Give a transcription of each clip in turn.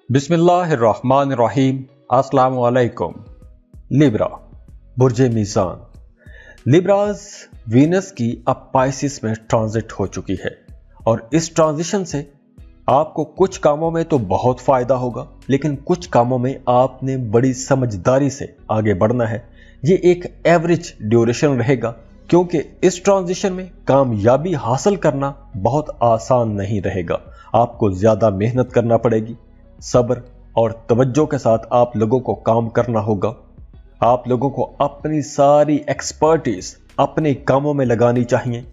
बिस्मिल्लाहिर्रहमानिर्रहीम। अस्सलाम वालेकुम। लिब्रा, बुर्ज मीज़ान। लिब्राज वीनस की अब पाइसिस में ट्रांजिट हो चुकी है और इस ट्रांजिशन से आपको कुछ कामों में तो बहुत फायदा होगा, लेकिन कुछ कामों में आपने बड़ी समझदारी से आगे बढ़ना है। ये एक एवरेज ड्यूरेशन रहेगा, क्योंकि इस ट्रांजिशन में कामयाबी हासिल करना बहुत आसान नहीं रहेगा। आपको ज्यादा मेहनत करना पड़ेगी, सब्र और तवज्जो के साथ आप लोगों को काम करना होगा। आप लोगों को अपनी सारी एक्सपर्टीज अपने कामों में लगानी चाहिए।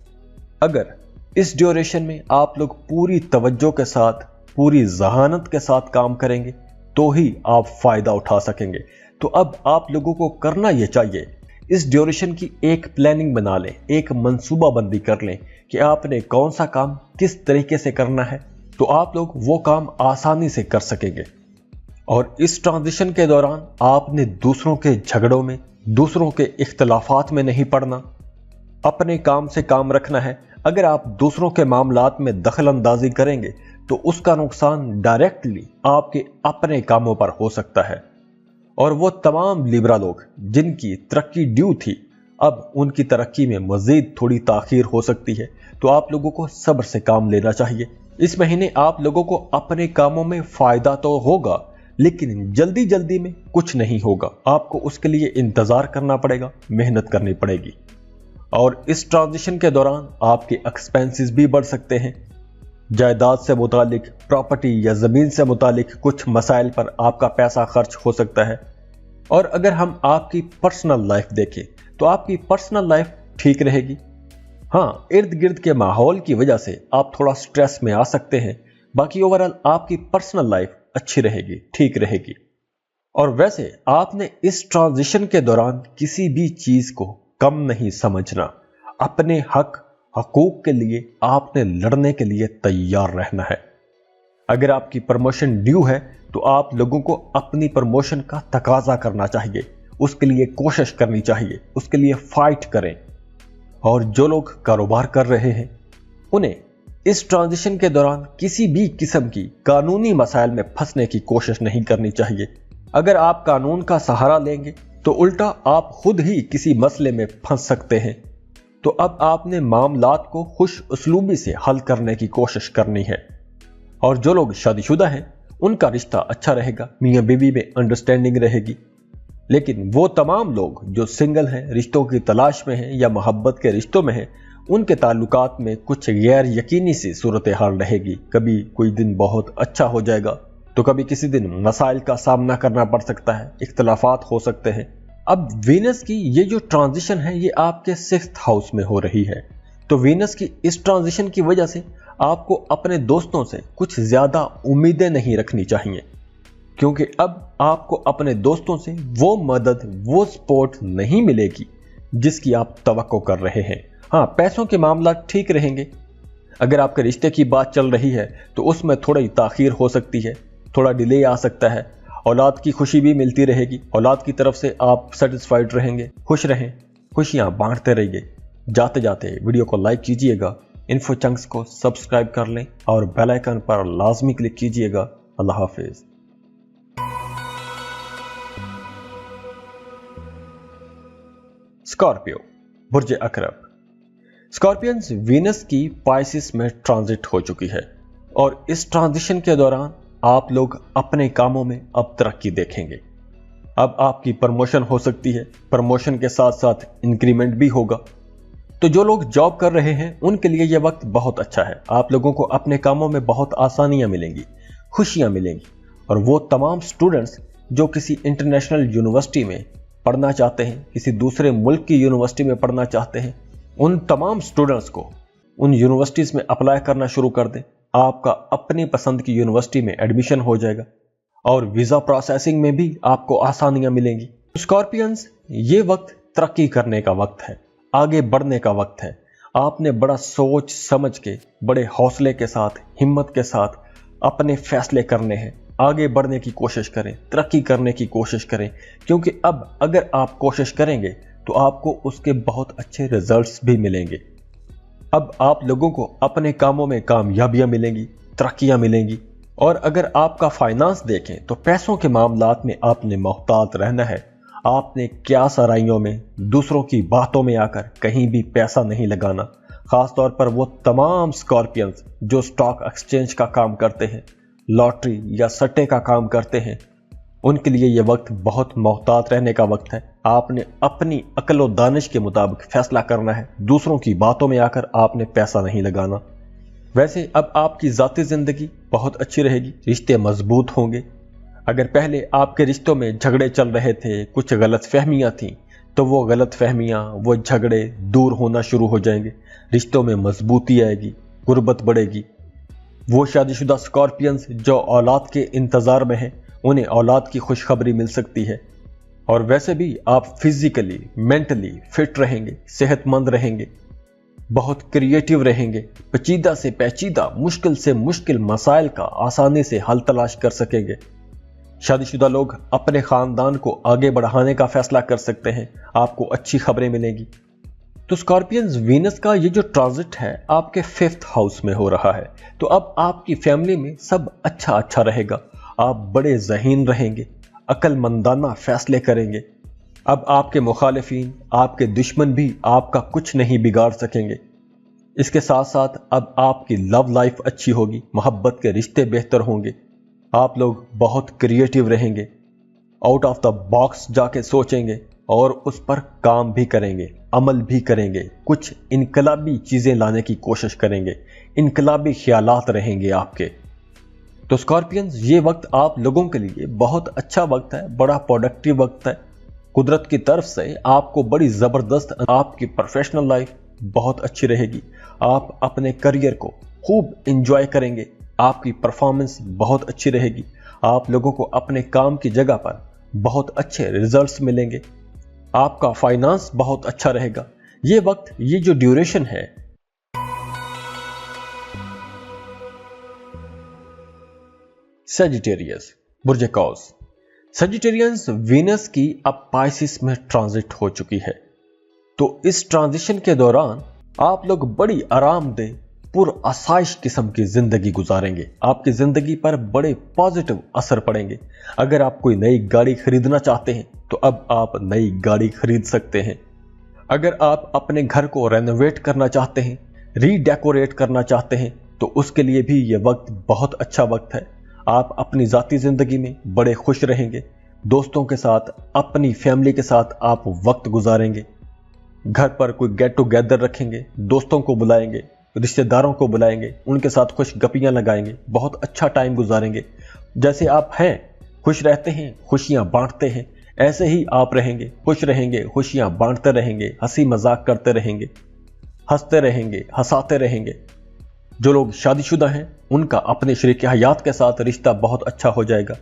अगर इस ड्यूरेशन में आप लोग पूरी तवज्जो के साथ, पूरी जहानत के साथ काम करेंगे तो ही आप फायदा उठा सकेंगे। तो अब आप लोगों को करना यह चाहिए, इस ड्यूरेशन की एक प्लानिंग बना लें, एक मंसूबा बंदी कर लें कि आपने कौन सा काम किस तरीके से करना है, तो आप लोग वो काम आसानी से कर सकेंगे। और इस ट्रांजिशन के दौरान आपने दूसरों के झगड़ों में, दूसरों के इख्तलाफात में नहीं पड़ना, अपने काम से काम रखना है। अगर आप दूसरों के मामलात में दखल अंदाजी करेंगे तो उसका नुकसान डायरेक्टली आपके अपने कामों पर हो सकता है। और वो तमाम लिब्रा लोग जिनकी तरक्की ड्यू थी, अब उनकी तरक्की में मजीद थोड़ी ताखीर हो सकती है। तो आप लोगों को सब्र से काम लेना चाहिए। इस महीने आप लोगों को अपने कामों में फायदा तो होगा, लेकिन जल्दी जल्दी में कुछ नहीं होगा। आपको उसके लिए इंतजार करना पड़ेगा, मेहनत करनी पड़ेगी। और इस ट्रांजिशन के दौरान आपके एक्सपेंसेस भी बढ़ सकते हैं। जायदाद से मुतालिक, प्रॉपर्टी या जमीन से मुतालिक कुछ मसाइल पर आपका पैसा खर्च हो सकता है। और अगर हम आपकी पर्सनल लाइफ देखें तो आपकी पर्सनल लाइफ ठीक रहेगी। हाँ, इर्द गिर्द के माहौल की वजह से आप थोड़ा स्ट्रेस में आ सकते हैं, बाकी ओवरऑल आपकी पर्सनल लाइफ अच्छी रहेगी, ठीक रहेगी। और वैसे आपने इस ट्रांजिशन के दौरान किसी भी चीज को कम नहीं समझना। अपने हक हकूक के लिए आपने लड़ने के लिए तैयार रहना है। अगर आपकी प्रमोशन ड्यू है तो आप लोगों को अपनी प्रमोशन का तकाजा करना चाहिए, उसके लिए कोशिश करनी चाहिए, उसके लिए फाइट करें। और जो लोग कारोबार कर रहे हैं उन्हें इस ट्रांजिशन के दौरान किसी भी किस्म की कानूनी मसाइल में फंसने की कोशिश नहीं करनी चाहिए। अगर आप कानून का सहारा लेंगे तो उल्टा आप खुद ही किसी मसले में फंस सकते हैं। तो अब आपने मामलात को खुश उसलूबी से हल करने की कोशिश करनी है। और जो लोग शादीशुदा हैं उनका रिश्ता अच्छा रहेगा, मियां बीवी में अंडरस्टैंडिंग रहेगी। लेकिन वो तमाम लोग जो सिंगल हैं, रिश्तों की तलाश में हैं या मोहब्बत के रिश्तों में हैं, उनके ताल्लुकात में कुछ गैर यकीनी सी सूरत हाल रहेगी। कभी कोई दिन बहुत अच्छा हो जाएगा तो कभी किसी दिन मसाइल का सामना करना पड़ सकता है, इख्तलाफात हो सकते हैं। अब वीनस की ये जो ट्रांजिशन है ये आपके 6th हाउस में हो रही है। तो वीनस की इस ट्रांजिशन की वजह से आपको अपने दोस्तों से कुछ ज्यादा उम्मीदें नहीं रखनी चाहिए, क्योंकि अब आपको अपने दोस्तों से वो मदद, वो सपोर्ट नहीं मिलेगी जिसकी आप तवक्को कर रहे हैं। हाँ, पैसों के मामला ठीक रहेंगे। अगर आपके रिश्ते की बात चल रही है तो उसमें थोड़ी ताखीर हो सकती है, थोड़ा डिले आ सकता है। औलाद की खुशी भी मिलती रहेगी, औलाद की तरफ से आप सेटिस्फाइड रहेंगे। खुश रहें, खुशियां बांटते रहिए। जाते जाते वीडियो को लाइक कीजिएगा, इन्फो चंक्स को सब्सक्राइब कर लें और बेल आइकन पर लाजमी क्लिक कीजिएगा। अल्लाह हाफिज। स्कॉर्पियो, बुर्ज अकरब। स्कॉर्पियंस वीनस की पाइसिस में ट्रांजिट हो चुकी है और इस ट्रांजिशन के दौरान आप लोग अपने कामों में अब तरक्की देखेंगे। अब आपकी प्रमोशन हो सकती है, प्रमोशन के साथ साथ इंक्रीमेंट भी होगा। तो जो लोग जॉब कर रहे हैं उनके लिए यह वक्त बहुत अच्छा है। आप लोगों को अपने कामों में बहुत आसानियां मिलेंगी, खुशियां मिलेंगी। और वो तमाम स्टूडेंट्स जो किसी इंटरनेशनल यूनिवर्सिटी में पढ़ना चाहते हैं, किसी दूसरे मुल्क की यूनिवर्सिटी में पढ़ना चाहते हैं, उन तमाम स्टूडेंट्स को उन यूनिवर्सिटीज में अप्लाई करना शुरू कर दें। आपका अपनी पसंद की यूनिवर्सिटी में एडमिशन हो जाएगा और वीजा प्रोसेसिंग में भी आपको आसानियां मिलेंगी। स्कॉर्पियंस, ये वक्त तरक्की करने का वक्त है, आगे बढ़ने का वक्त है। आपने बड़ा सोच समझ के, बड़े हौसले के साथ, हिम्मत के साथ अपने फैसले करने हैं। आगे बढ़ने की कोशिश करें, तरक्की करने की कोशिश करें, क्योंकि अब अगर आप कोशिश करेंगे तो आपको उसके बहुत अच्छे रिजल्ट्स भी मिलेंगे। अब आप लोगों को अपने कामों में कामयाबियां मिलेंगी, तरक्कियां मिलेंगी। और अगर आपका फाइनेंस देखें तो पैसों के मामलात में आपने मोहतात रहना है। आपने क्या सराइयों में दूसरों की बातों में आकर कहीं भी पैसा नहीं लगाना। खासतौर पर वो तमाम स्कॉर्पियंस जो स्टॉक एक्सचेंज का काम करते हैं, लॉटरी या सट्टे का काम करते हैं, उनके लिए ये वक्त बहुत मोहतात रहने का वक्त है। आपने अपनी अक्ल व दानिश के मुताबिक फैसला करना है। दूसरों की बातों में आकर आपने पैसा नहीं लगाना। वैसे अब आपकी ज़ाती ज़िंदगी बहुत अच्छी रहेगी, रिश्ते मजबूत होंगे। अगर पहले आपके रिश्तों में झगड़े चल रहे थे, कुछ गलत फहमियाँ थीं, तो वो गलत फहमियाँ, वो झगड़े दूर होना शुरू हो जाएंगे। रिश्तों में मजबूती आएगी, गुर्बत बढ़ेगी। वो शादीशुदा स्कॉर्पियंस जो औलाद के इंतज़ार में हैं, उन्हें औलाद की खुशखबरी मिल सकती है। और वैसे भी आप फिजिकली, मेंटली फिट रहेंगे, सेहतमंद रहेंगे, बहुत क्रिएटिव रहेंगे, पेचीदा से पेचीदा, मुश्किल से मुश्किल मसाइल का आसानी से हल तलाश कर सकेंगे। शादीशुदा लोग अपने खानदान को आगे बढ़ाने का फैसला कर सकते हैं। आपको अच्छी खबरें मिलेंगी। तो स्कॉर्पियंस वीनस का ये जो ट्रांजिट है आपके 5th हाउस में हो रहा है, तो अब आपकी फैमिली में सब अच्छा रहेगा। आप बड़े ज़हीन रहेंगे, अक्लमंदाना फैसले करेंगे। अब आपके मुखालिफिन, आपके दुश्मन भी आपका कुछ नहीं बिगाड़ सकेंगे। इसके साथ साथ अब आपकी लव लाइफ अच्छी होगी, मोहब्बत के रिश्ते बेहतर होंगे। आप लोग बहुत क्रिएटिव रहेंगे, आउट ऑफ द बॉक्स जाके सोचेंगे और उस पर काम भी करेंगे, अमल भी करेंगे, कुछ इनकलाबी चीज़ें लाने की कोशिश करेंगे, इनकलाबी ख्यालात रहेंगे आपके। तो स्कॉर्पियंस, ये वक्त आप लोगों के लिए बहुत अच्छा वक्त है, बड़ा प्रोडक्टिव वक्त है। कुदरत की तरफ से आपको बड़ी ज़बरदस्त, आपकी प्रोफेशनल लाइफ बहुत अच्छी रहेगी। आप अपने करियर को खूब इंजॉय करेंगे, आपकी परफॉर्मेंस बहुत अच्छी रहेगी। आप लोगों को अपने काम की जगह पर बहुत अच्छे रिजल्ट्स मिलेंगे। आपका फाइनेंस बहुत अच्छा रहेगा। ये वक्त, ये जो ड्यूरेशन है, सजिटेरियस, बुर्ज कौस। सजिटेरियंस वीनस की अब पाइसिस में ट्रांजिट हो चुकी है। तो इस ट्रांजिशन के दौरान आप लोग बड़ी आरामदेह, पुरआसाइश किस्म की जिंदगी गुजारेंगे। आपकी जिंदगी पर बड़े पॉजिटिव असर पड़ेंगे। अगर आप कोई नई गाड़ी खरीदना चाहते हैं तो अब आप नई गाड़ी खरीद सकते हैं। अगर आप अपने घर को रेनोवेट करना चाहते हैं, रीडेकोरेट करना चाहते हैं, तो उसके लिए भी यह वक्त बहुत अच्छा वक्त है। आप अपनी ज़ाती ज़िंदगी में बड़े खुश रहेंगे। दोस्तों के साथ, अपनी फैमिली के साथ आप वक्त गुजारेंगे। घर पर कोई गेट टुगेदर रखेंगे, दोस्तों को बुलाएंगे, रिश्तेदारों को बुलाएंगे, उनके साथ खुश गपियाँ लगाएंगे, बहुत अच्छा टाइम गुजारेंगे। जैसे आप हैं, खुश रहते हैं, खुशियाँ बांटते हैं, ऐसे ही आप रहेंगे, खुश रहेंगे, खुशियाँ बांटते रहेंगे, हंसी मजाक करते रहेंगे, हंसते रहेंगे, हंसाते रहेंगे। जो लोग शादीशुदा हैं उनका अपने शरीक हयात के साथ रिश्ता बहुत अच्छा हो जाएगा।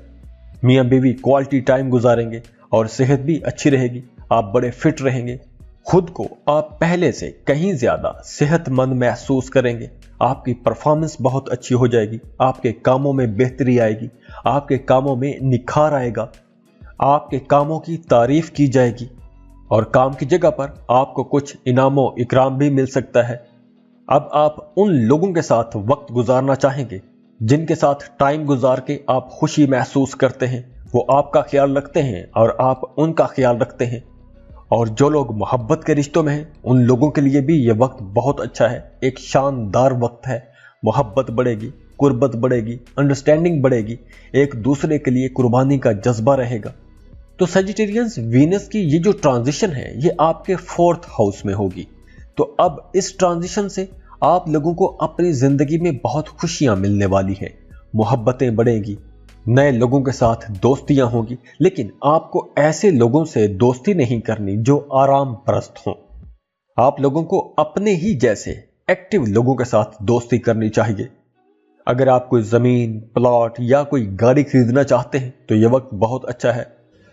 मियाँ बीवी क्वालिटी टाइम गुजारेंगे और सेहत भी अच्छी रहेगी। आप बड़े फिट रहेंगे। खुद को आप पहले से कहीं ज्यादा सेहतमंद महसूस करेंगे। आपकी परफॉर्मेंस बहुत अच्छी हो जाएगी। आपके कामों में बेहतरी आएगी, आपके कामों में निखार आएगा, आपके कामों की तारीफ की जाएगी और काम की जगह पर आपको कुछ इनामों इकराम भी मिल सकता है। अब आप उन लोगों के साथ वक्त गुजारना चाहेंगे जिनके साथ टाइम गुजार के आप खुशी महसूस करते हैं। वो आपका ख्याल रखते हैं और आप उनका ख्याल रखते हैं। और जो लोग मोहब्बत के रिश्तों में हैं उन लोगों के लिए भी ये वक्त बहुत अच्छा है। एक शानदार वक्त है। मोहब्बत बढ़ेगी, कुर्बत बढ़ेगी, अंडरस्टैंडिंग बढ़ेगी, एक दूसरे के लिए कुर्बानी का जज्बा रहेगा। तो सजिटेरियंस, वीनस की ये जो ट्रांजिशन है ये आपके 4th हाउस में होगी। तो अब इस ट्रांजिशन से आप लोगों को अपनी जिंदगी में बहुत खुशियां मिलने वाली हैं, मोहब्बतें बढ़ेगी, नए लोगों के साथ दोस्तियां होंगी। लेकिन आपको ऐसे लोगों से दोस्ती नहीं करनी जो आराम परस्त हों। आप लोगों को अपने ही जैसे एक्टिव लोगों के साथ दोस्ती करनी चाहिए। अगर आप कोई जमीन, प्लॉट या कोई गाड़ी खरीदना चाहते हैं तो यह वक्त बहुत अच्छा है।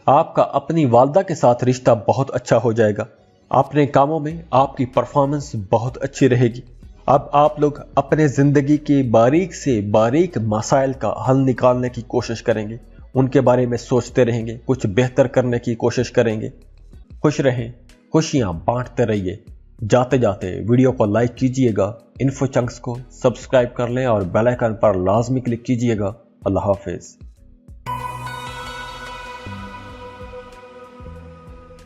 आपका अपनी वालदा के साथ रिश्ता बहुत अच्छा हो जाएगा। अपने कामों में आपकी परफॉर्मेंस बहुत अच्छी रहेगी। अब आप लोग अपने जिंदगी के बारीक से बारीक मसाइल का हल निकालने की कोशिश करेंगे, उनके बारे में सोचते रहेंगे, कुछ बेहतर करने की कोशिश करेंगे। खुश रहें, खुशियां बांटते रहिए। जाते जाते वीडियो को लाइक कीजिएगा, इन्फो चंक्स को सब्सक्राइब कर लें और बेल आइकन पर लाजमी क्लिक कीजिएगा اللہ حافظ.